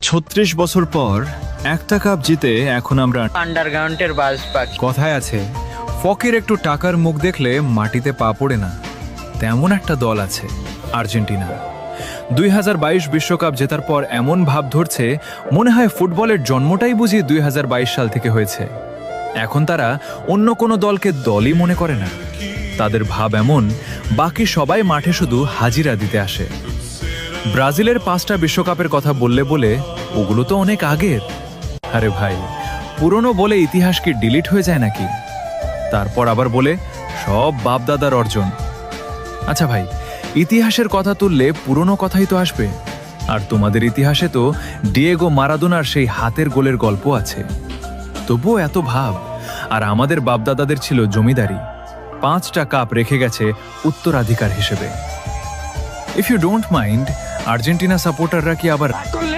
৩৬ বছর পর একটা কাপ জিতে এখন আমরা আন্ডারগ্রাউন্ডের বাস পাখি। কথায় আছে, ফকের একটু টাকার মুখ দেখলে মাটিতে পা পড়ে না, তেমন একটা দল আছে আর্জেন্টিনা। 2022 বিশ্বকাপ জেতার পর এমন ভাব ধরছে মনে হয় ফুটবলের জন্মটাই বুঝি 2022 সাল থেকে হয়েছে। এখন তারা অন্য কোনো দলকে দলই মনে করে না। তাদের ভাব এমন, বাকি সবাই মাঠে শুধু হাজিরা দিতে আসে। ব্রাজিলের 5টা বিশ্বকাপের কথা বললে বলে ওগুলো তো অনেক আগের। আরে ভাই, পুরনো বলে ইতিহাস কি ডিলিট হয়ে যায় নাকি? তারপর আবার বলে সব বাপদাদার অর্জন। আচ্ছা ভাই, ইতিহাসের কথা তুললে পুরনো কথাই তো আসবে। আর তোমাদের ইতিহাসে তো ডিয়েগো মারাদোনার সেই হাতের গোলের গল্প আছে। তবুও এত ভাব। আর আমাদের বাপদাদাদের ছিল জমিদারি, 5টা কাপ রেখে গেছে উত্তরাধিকার হিসেবে। If you don't mind, Argentina সাপোর্টাররা কি আবার করলে